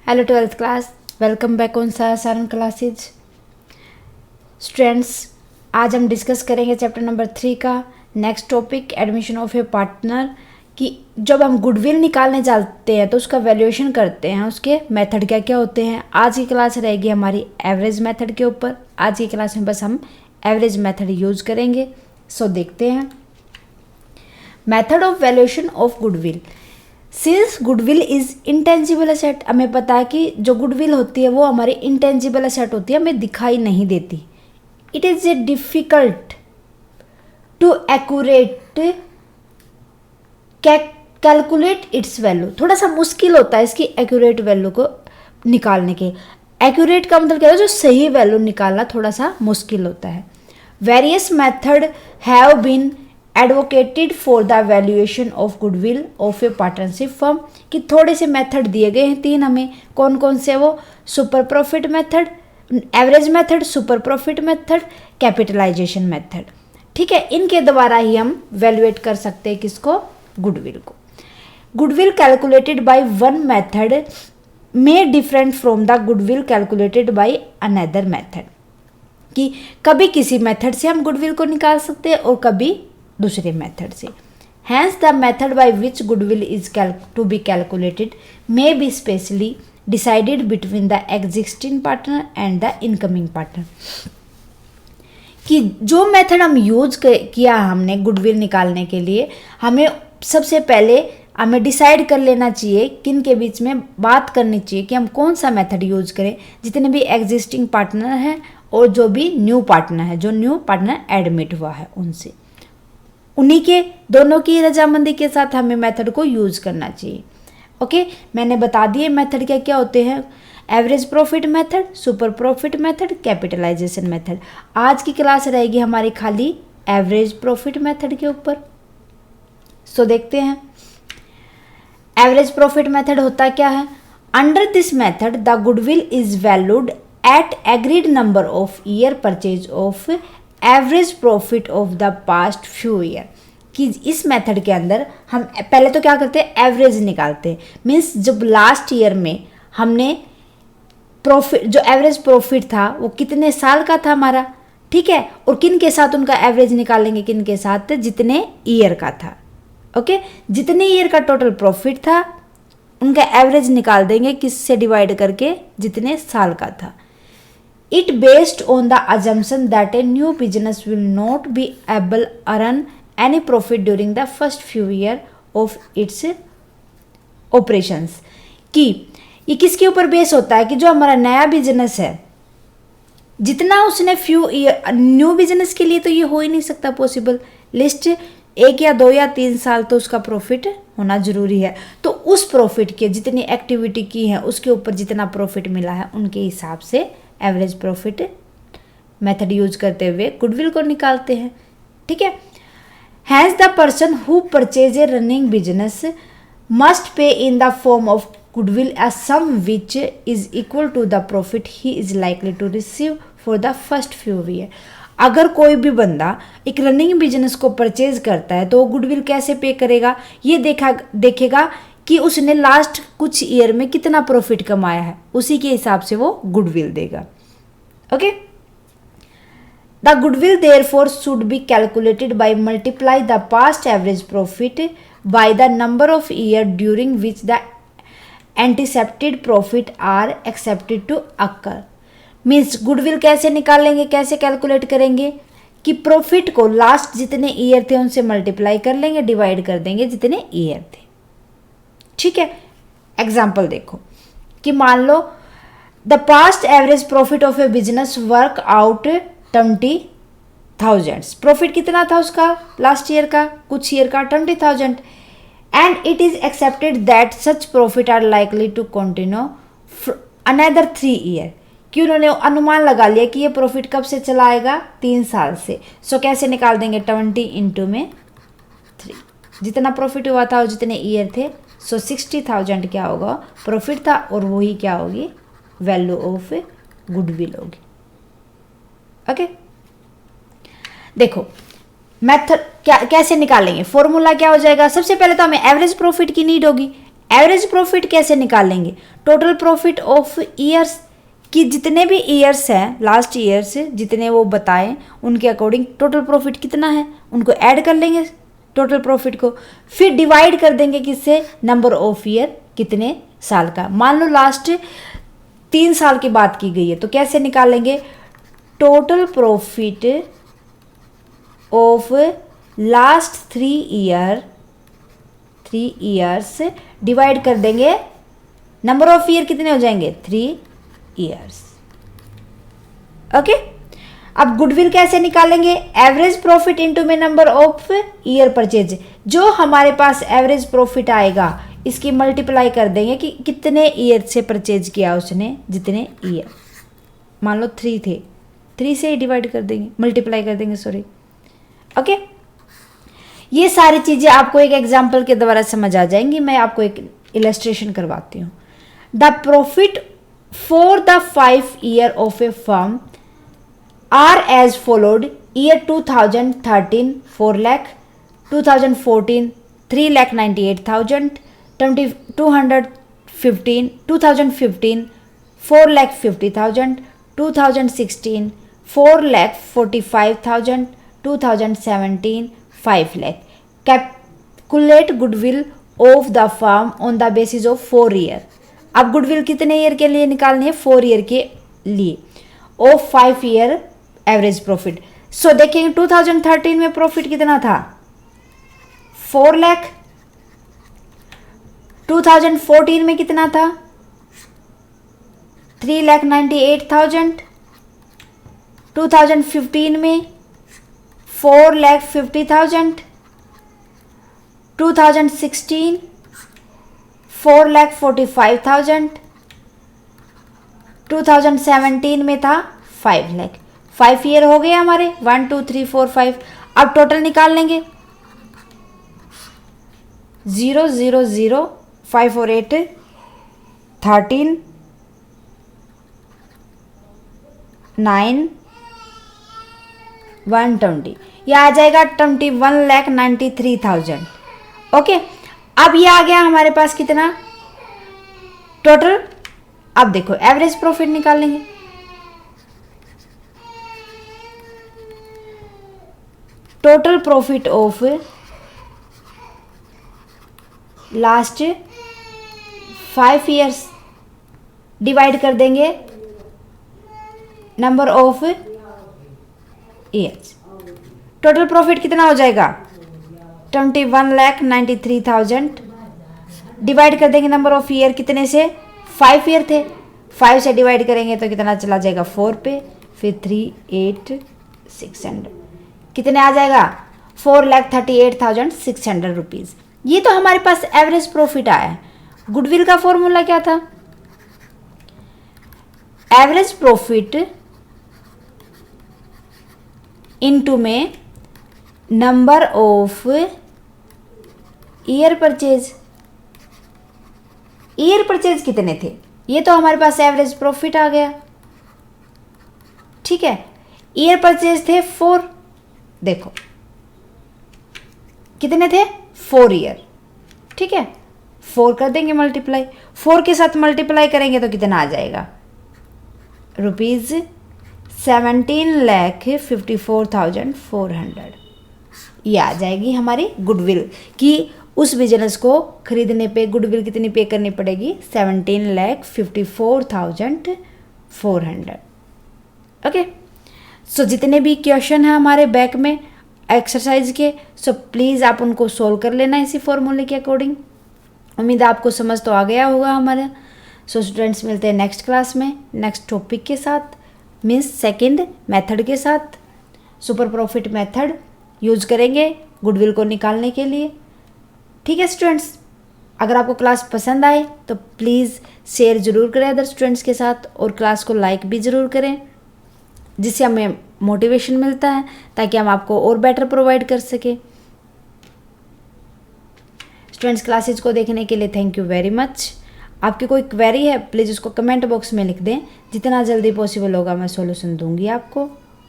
Hello 12th class, welcome back on Saran classes. Students, आज हम discuss करेंगे चैप्टर नंबर 3 का next topic admission of A partner. कि जब हम गुडविल निकालने जाते हैं तो उसका वैल्यूएशन करते हैं, उसके मेथड क्या क्या होते हैं। आज की क्लास रहेगी हमारी एवरेज मेथड के ऊपर। आज की क्लास में बस हम एवरेज मेथड यूज करेंगे। सो देखते हैं method of valuation of goodwill. Since goodwill is intangible asset, हमें पता है कि जो गुडविल होती है वो हमारी इंटेंजिबल एसेट होती है, हमें दिखाई नहीं देती। It is a difficult to accurate calculate its value. थोड़ा सा मुश्किल होता है इसकी एक्यूरेट वैल्यू को निकालने के। एक्यूरेट का मतलब क्या है, जो सही वैल्यू निकालना थोड़ा सा मुश्किल होता है। Various method have been advocated for the valuation of goodwill of a partnership firm. कि थोड़े से मेथड दिए गए हैं तीन हमें, कौन कौन से वो super profit method, average method, super profit method, capitalisation method. ठीक है, इनके द्वारा ही हम वैल्यूएट कर सकते हैं किसको, गुडविल को। Goodwill calculated by one method may different from the goodwill calculated by another method. कि कभी किसी मेथड से हम गुडविल को निकाल सकते हैं और कभी दूसरे मेथड से। Hence the method by which goodwill is to be calculated may be specially decided between the existing partner and the incoming partner. कि जो मेथड हम यूज किया हमने गुडविल निकालने के लिए, हमें सबसे पहले हमें डिसाइड कर लेना चाहिए, किन के बीच में बात करनी चाहिए कि हम कौन सा मेथड यूज करें। जितने भी एग्जिस्टिंग पार्टनर हैं और जो भी न्यू पार्टनर है, जो न्यू पार्टनर एडमिट हुआ है, उनसे, उन्हीं के दोनों की रजामंदी के साथ हमें मेथड को यूज करना चाहिए। ओके, मैंने बता दिए मेथड क्या क्या होते हैं। Average profit method, super profit method, capitalisation method. आज की क्लास रहेगी हमारी खाली एवरेज प्रॉफिट मेथड के ऊपर। सो देखते हैं एवरेज प्रॉफिट मेथड होता क्या है। Under this method the goodwill is valued at agreed number of year purchase of average profit of the past few year. कि इस मेथड के अंदर हम पहले तो क्या करते हैं, एवरेज निकालते हैं। मीन्स जब लास्ट ईयर में हमने प्रॉफिट, जो एवरेज प्रॉफिट था वो कितने साल का था हमारा, ठीक है, और किन के साथ उनका एवरेज निकालेंगे, किन के साथ, जितने ईयर का था। ओके, जितने ईयर का टोटल प्रॉफिट था उनका एवरेज निकाल देंगे, किससे डिवाइड करके, जितने साल का था। It based on the assumption that a new business will not be able to earn any profit during the first few years of its operations। कि ये किसके ऊपर बेस होता है कि जो हमारा नया बिजनेस है, जितना उसने फ्यू ईयर, न्यू बिजनेस के लिए तो ये हो ही नहीं सकता पॉसिबल। लिस्ट 1 या 2 या 3 साल तो उसका प्रॉफिट होना जरूरी है। तो उस प्रॉफिट के, जितनी एक्टिविटी की है उसके ऊपर जितना प्रॉफिट मिला है, उनके हिसाब से एवरेज प्रॉफिट मेथड यूज करते हुए गुडविल को निकालते हैं। ठीक है, has the person who purchase a running business must pay in the form of goodwill a sum which is equal to the profit he is likely to receive for the first few year. अगर कोई भी बंदा एक running business को purchase करता है तो वो गुडविल कैसे पे करेगा, ये देखेगा कि उसने लास्ट कुछ ईयर में कितना प्रॉफिट कमाया है, उसी के हिसाब से वो गुडविल देगा। Okay, the goodwill therefore should be calculated by multiply the past average profit by the number of year during which the anticipated profit are expected to occur. Means goodwill कैसे निकालेंगे, कैसे कैलकुलेट करेंगे कि profit को last जितने year थे उनसे multiply कर लेंगे, डिवाइड कर देंगे जितने ईयर थे। ठीक है, एग्जाम्पल देखो कि मान लो the past average profit of a business work out 20,000। Profit कितना था उसका लास्ट ईयर का, कुछ ईयर का 20,000। And it is accepted that such profit are likely to continue another 3 year. कि उन्होंने अनुमान लगा लिया कि ये प्रॉफिट कब से चला आएगा, 3 साल से। सो कैसे निकाल देंगे, 20 इंटू में 3, जितना प्रॉफिट हुआ था और जितने ईयर थे। सो 60,000 क्या होगा, प्रॉफिट था, और वही क्या होगी, वैल्यू ऑफ गुडविल होगी। ओके, देखो मेथड क्या कैसे निकालेंगे, फॉर्मूला क्या हो जाएगा। सबसे पहले तो हमें एवरेज प्रॉफिट की नीड होगी। एवरेज प्रॉफिट कैसे निकालेंगे? टोटल प्रॉफिट ऑफ ईयर्स कि जितने भी ईयर्स हैं, लास्ट ईयर्स जितने वो बताएं उनके अकॉर्डिंग टोटल प्रॉफिट कितना है उनको ऐड कर लेंगे टोटल प्रॉफिट को, फिर डिवाइड कर देंगे किससे? नंबर ऑफ ईयर, कितने साल का। मान लो लास्ट 3 साल की बात की गई है तो कैसे निकालेंगे? Total profit of last 3 years divide कर देंगे नंबर ऑफ ईयर, कितने हो जाएंगे? 3 ईयर्स। ओके, अब गुडविल कैसे निकालेंगे? एवरेज प्रॉफिट इनटू में नंबर ऑफ ईयर परचेज। जो हमारे पास एवरेज प्रॉफिट आएगा इसकी मल्टीप्लाई कर देंगे कि कितने ईयर से परचेज किया उसने, जितने ईयर, मान लो 3 थे, 3 से ही डिवाइड कर देंगे, मल्टीप्लाई कर देंगे, सॉरी। ओके, ये सारी चीज़ें आपको एक एग्जाम्पल के द्वारा समझ आ जाएंगी। मैं आपको एक इलस्ट्रेशन करवाती हूँ। The profit for the 5 year of a firm are as followed: year 2013 4 lakh, 2014 3,98,000, 2015 4,50,000, 2016 4,45,000, 2017 5 lakh. Calculate goodwill of the firm on the basis of 4 year. अब गुडविल कितने ईयर के लिए निकालनी है? 4 ईयर के लिए, ऑफ 5 ईयर एवरेज प्रॉफिट। सो देखेंगे 2013 में प्रॉफिट कितना था? 4 लाख। 2014 में कितना था? 3,98,000। 2015 में 4,50,000। 2016 4,45,000। 2017 में था 5 लाख। 5 ईयर हो गए हमारे, 1 2 3 4 5। अब टोटल निकाल लेंगे। 0 0 0 5 और 8 13 9 120, यह आ जाएगा 21,93,000। ओके, अब ये आ गया हमारे पास कितना टोटल। अब देखो एवरेज प्रॉफिट निकाल लेंगे। Total profit of last 5 years divide कर देंगे number of years. Total profit कितना हो जाएगा? 21,93,000 डिवाइड कर देंगे नंबर ऑफ ईयर, कितने से? 5 ईयर थे, 5 से डिवाइड करेंगे तो कितना चला जाएगा? 4 पे, फिर 3,8,600, कितने आ जाएगा? 4,38,600 रुपीज़। ये तो हमारे पास एवरेज प्रॉफिट आया है। गुडविल का फॉर्मूला क्या था? एवरेज प्रॉफिट इनटू में number of year purchase. Year purchase कितने थे? ये तो हमारे पास एवरेज प्रॉफिट आ गया, ठीक है। ईयर परचेज थे 4, देखो कितने थे? 4 ईयर, ठीक है। 4 कर देंगे मल्टीप्लाई, 4 के साथ मल्टीप्लाई करेंगे तो कितना आ जाएगा? रुपीज़ 17,54,400। ये आ जाएगी हमारी गुडविल कि उस बिजनेस को खरीदने पे गुडविल कितनी पे करनी पड़ेगी? 17,54,400। ओके, सो जितने भी क्वेश्चन हैं हमारे बैक में एक्सरसाइज के, सो प्लीज़ आप उनको सोल्व कर लेना इसी फॉर्मूले के अकॉर्डिंग। उम्मीद है आपको समझ तो आ गया होगा हमारा। सो स्टूडेंट्स, मिलते हैं नेक्स्ट क्लास में नेक्स्ट टॉपिक के साथ, मीन्स सेकंड मेथड के साथ। सुपर प्रॉफिट मेथड यूज करेंगे गुडविल को निकालने के लिए, ठीक है स्टूडेंट्स। अगर आपको क्लास पसंद आए तो प्लीज़ शेयर ज़रूर करें अदर स्टूडेंट्स के साथ, और क्लास को लाइक भी ज़रूर करें, जिससे हमें मोटिवेशन मिलता है ताकि हम आपको और बेटर प्रोवाइड कर सकें। स्टूडेंट्स, क्लासेज को देखने के लिए थैंक यू वेरी मच। आपकी कोई क्वेरी है प्लीज़ उसको कमेंट बॉक्स में लिख दें, जितना जल्दी पॉसिबल होगा मैं सॉल्यूशन दूंगी आपको।